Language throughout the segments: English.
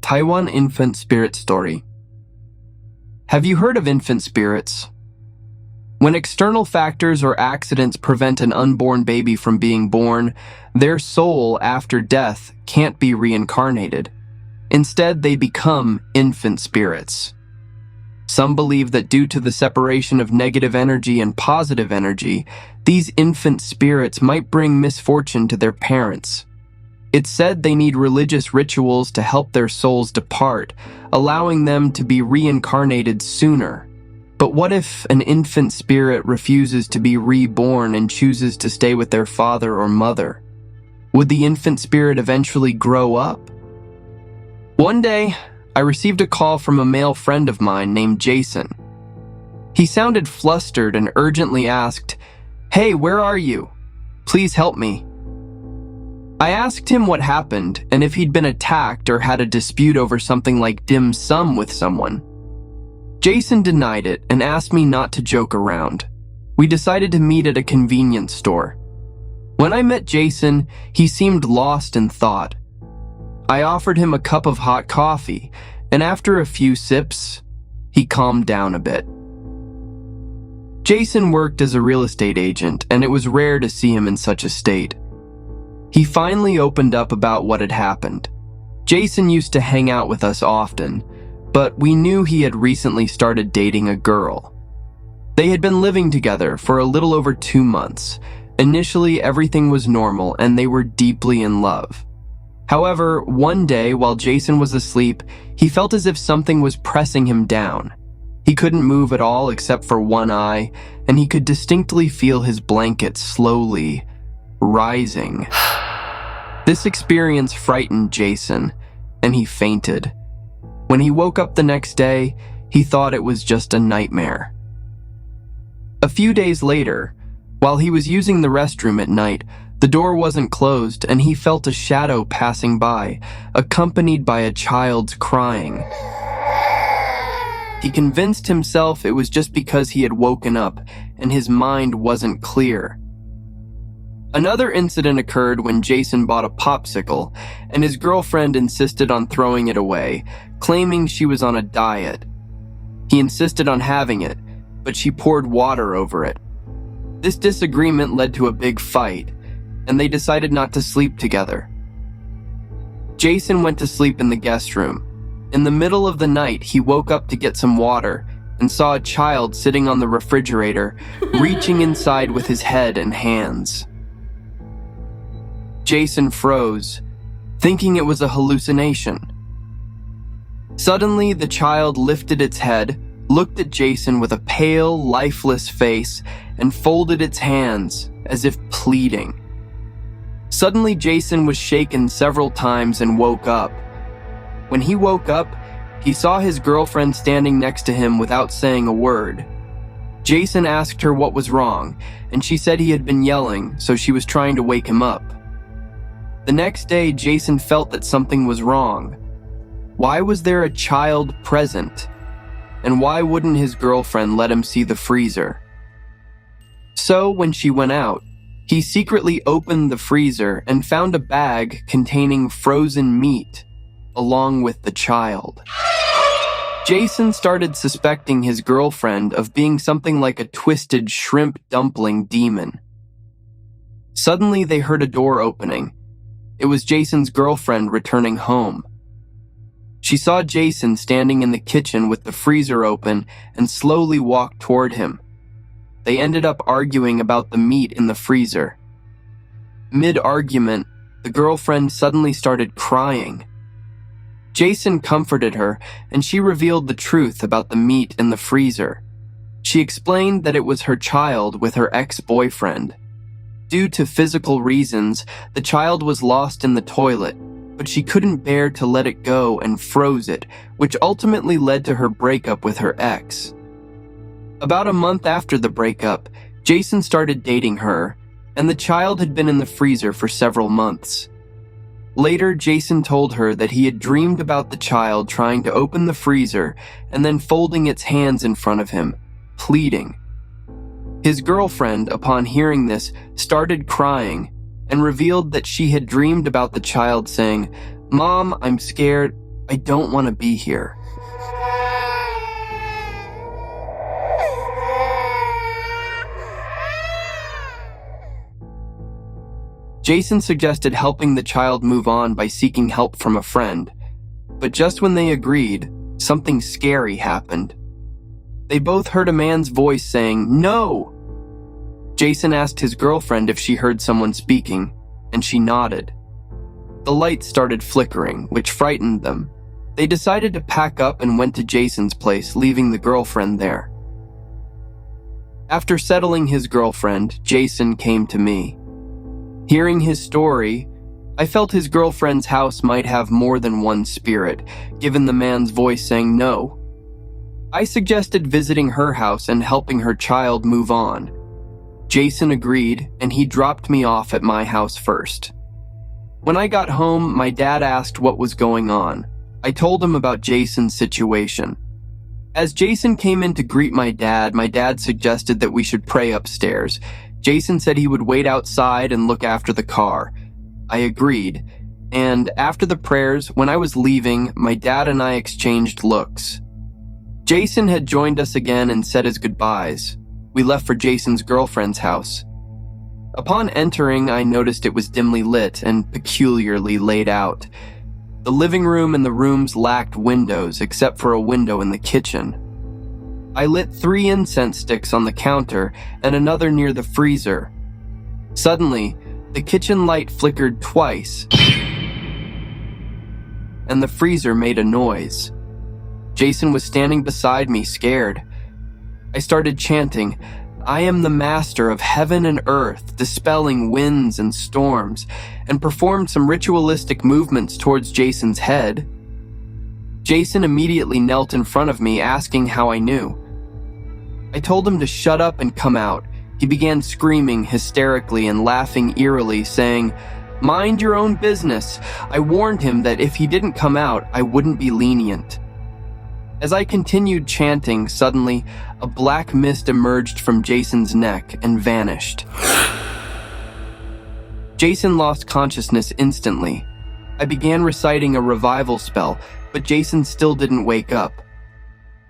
Taiwan infant spirit story. Have you heard of infant spirits? When external factors or accidents prevent an unborn baby from being born, their soul after death can't be reincarnated. Instead, they become infant spirits. Some believe that due to the separation of negative energy and positive energy, these infant spirits might bring misfortune to their parents. It's said they need religious rituals to help their souls depart, allowing them to be reincarnated sooner. But what if an infant spirit refuses to be reborn and chooses to stay with their father or mother? Would the infant spirit eventually grow up? One day, I received a call from a male friend of mine named Jason. He sounded flustered and urgently asked, "Hey, where are you? Please help me." I asked him what happened and if he'd been attacked or had a dispute over something like dim sum with someone. Jason denied it and asked me not to joke around. We decided to meet at a convenience store. When I met Jason, he seemed lost in thought. I offered him a cup of hot coffee, and after a few sips, he calmed down a bit. Jason worked as a real estate agent, and it was rare to see him in such a state. He finally opened up about what had happened. Jason used to hang out with us often, but we knew he had recently started dating a girl. They had been living together for a little over 2 months. Initially, everything was normal, and they were deeply in love. However, one day, while Jason was asleep, he felt as if something was pressing him down. He couldn't move at all except for one eye, and he could distinctly feel his blanket slowly rising. This experience frightened Jason, and he fainted. When he woke up the next day, he thought it was just a nightmare. A few days later, while he was using the restroom at night, the door wasn't closed and he felt a shadow passing by, accompanied by a child's crying. He convinced himself it was just because he had woken up and his mind wasn't clear. Another incident occurred when Jason bought a popsicle and his girlfriend insisted on throwing it away, claiming she was on a diet. He insisted on having it, but she poured water over it. This disagreement led to a big fight, and they decided not to sleep together. Jason went to sleep in the guest room. In the middle of the night, he woke up to get some water and saw a child sitting on the refrigerator, reaching inside with his head and hands. Jason froze, thinking it was a hallucination. Suddenly, the child lifted its head, looked at Jason with a pale, lifeless face, and folded its hands as if pleading. Suddenly, Jason was shaken several times and woke up. When he woke up, he saw his girlfriend standing next to him without saying a word. Jason asked her what was wrong, and she said he had been yelling, so she was trying to wake him up. The next day, Jason felt that something was wrong. Why was there a child present? And why wouldn't his girlfriend let him see the freezer? So, when she went out, he secretly opened the freezer and found a bag containing frozen meat, along with the child. Jason started suspecting his girlfriend of being something like a twisted shrimp dumpling demon. Suddenly, they heard a door opening. It was Jason's girlfriend returning home. She saw Jason standing in the kitchen with the freezer open and slowly walked toward him. They ended up arguing about the meat in the freezer. Mid-argument, the girlfriend suddenly started crying. Jason comforted her, and she revealed the truth about the meat in the freezer. She explained that it was her child with her ex-boyfriend. Due to physical reasons, the child was lost in the toilet, but she couldn't bear to let it go and froze it, which ultimately led to her breakup with her ex. About a month after the breakup, Jason started dating her, and the child had been in the freezer for several months. Later, Jason told her that he had dreamed about the child trying to open the freezer and then folding its hands in front of him, pleading. His girlfriend, upon hearing this, started crying and revealed that she had dreamed about the child saying, "Mom, I'm scared. I don't want to be here. Jason suggested helping the child move on by seeking help from a friend, but just when they agreed, something scary happened. They both heard a man's voice saying, "No!" Jason asked his girlfriend if she heard someone speaking, and she nodded. The lights started flickering, which frightened them. They decided to pack up and went to Jason's place, leaving the girlfriend there. After settling his girlfriend, Jason came to me. Hearing his story, I felt his girlfriend's house might have more than one spirit, given the man's voice saying no. I suggested visiting her house and helping her child move on. Jason agreed, and he dropped me off at my house first. When I got home, my dad asked what was going on. I told him about Jason's situation. As Jason came in to greet my dad suggested that we should pray upstairs. Jason said he would wait outside and look after the car. I agreed, and after the prayers, when I was leaving, my dad and I exchanged looks. Jason had joined us again and said his goodbyes. We left for Jason's girlfriend's house. Upon entering, I noticed it was dimly lit and peculiarly laid out. The living room and the rooms lacked windows except for a window in the kitchen. I lit 3 incense sticks on the counter and another near the freezer. Suddenly, the kitchen light flickered twice, and the freezer made a noise. Jason was standing beside me, scared. I started chanting, "I am the master of heaven and earth, dispelling winds and storms," and performed some ritualistic movements towards Jason's head. Jason immediately knelt in front of me, asking how I knew. I told him to shut up and come out. He began screaming hysterically and laughing eerily, saying, "Mind your own business." I warned him that if he didn't come out, I wouldn't be lenient. As I continued chanting, suddenly, a black mist emerged from Jason's neck and vanished. Jason lost consciousness instantly. I began reciting a revival spell, but Jason still didn't wake up.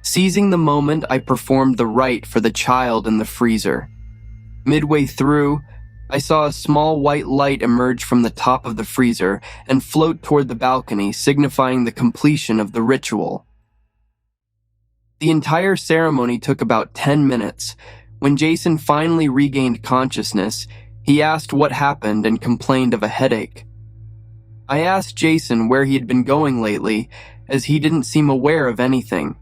Seizing the moment, I performed the rite for the child in the freezer. Midway through, I saw a small white light emerge from the top of the freezer and float toward the balcony, signifying the completion of the ritual. The entire ceremony took about 10 minutes. When Jason finally regained consciousness, he asked what happened and complained of a headache. I asked Jason where he had been going lately, as he didn't seem aware of anything.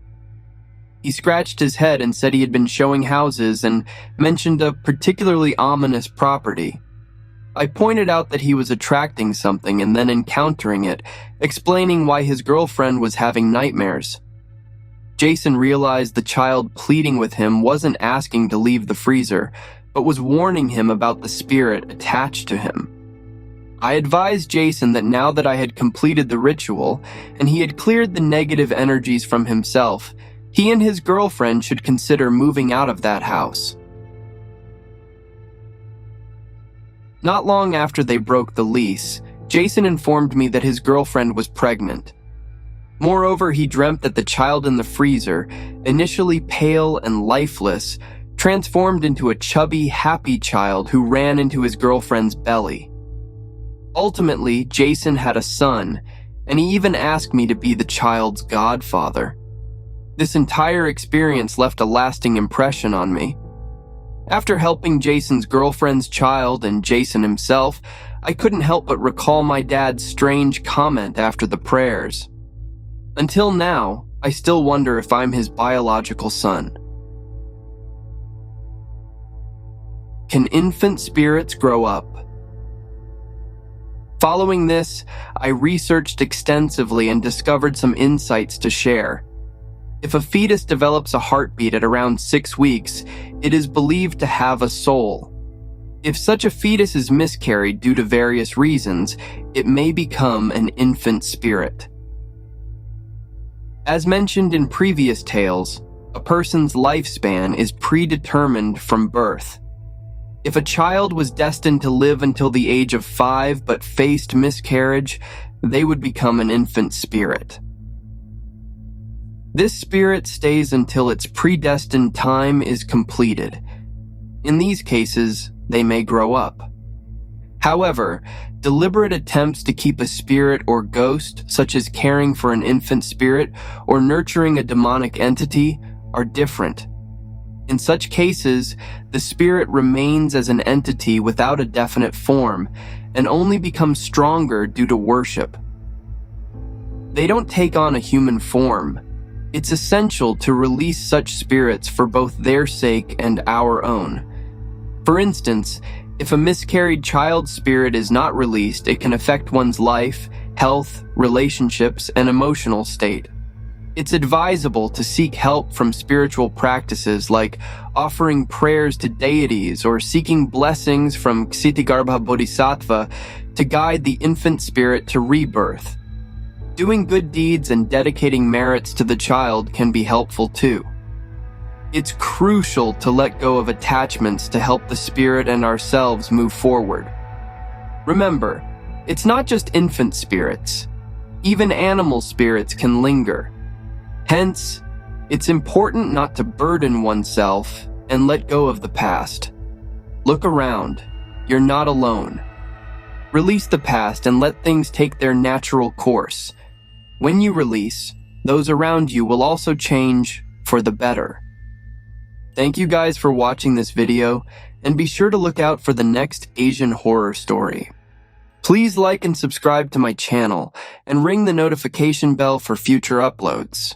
He scratched his head and said he had been showing houses and mentioned a particularly ominous property. I pointed out that he was attracting something and then encountering it, explaining why his girlfriend was having nightmares. Jason realized the child pleading with him wasn't asking to leave the freezer, but was warning him about the spirit attached to him. I advised Jason that now that I had completed the ritual and he had cleared the negative energies from himself, he and his girlfriend should consider moving out of that house. Not long after they broke the lease, Jason informed me that his girlfriend was pregnant. Moreover, he dreamt that the child in the freezer, initially pale and lifeless, transformed into a chubby, happy child who ran into his girlfriend's belly. Ultimately, Jason had a son, and he even asked me to be the child's godfather. This entire experience left a lasting impression on me. After helping Jason's girlfriend's child and Jason himself, I couldn't help but recall my dad's strange comment after the prayers. Until now, I still wonder if I'm his biological son. Can infant spirits grow up? Following this, I researched extensively and discovered some insights to share. If a fetus develops a heartbeat at around 6 weeks, it is believed to have a soul. If such a fetus is miscarried due to various reasons, it may become an infant spirit. As mentioned in previous tales, a person's lifespan is predetermined from birth. If a child was destined to live until the age of 5 but faced miscarriage, they would become an infant spirit. This spirit stays until its predestined time is completed. In these cases, they may grow up. However, deliberate attempts to keep a spirit or ghost, such as caring for an infant spirit or nurturing a demonic entity, are different. In such cases, the spirit remains as an entity without a definite form and only becomes stronger due to worship. They don't take on a human form. It's essential to release such spirits for both their sake and our own. For instance, if a miscarried child spirit is not released, it can affect one's life, health, relationships, and emotional state. It's advisable to seek help from spiritual practices like offering prayers to deities or seeking blessings from Ksitigarbha Bodhisattva to guide the infant spirit to rebirth. Doing good deeds and dedicating merits to the child can be helpful too. It's crucial to let go of attachments to help the spirit and ourselves move forward. Remember, it's not just infant spirits. Even animal spirits can linger. Hence, it's important not to burden oneself and let go of the past. Look around. You're not alone. Release the past and let things take their natural course. When you release, those around you will also change for the better. Thank you guys for watching this video, and be sure to look out for the next Asian horror story. Please like and subscribe to my channel, and ring the notification bell for future uploads.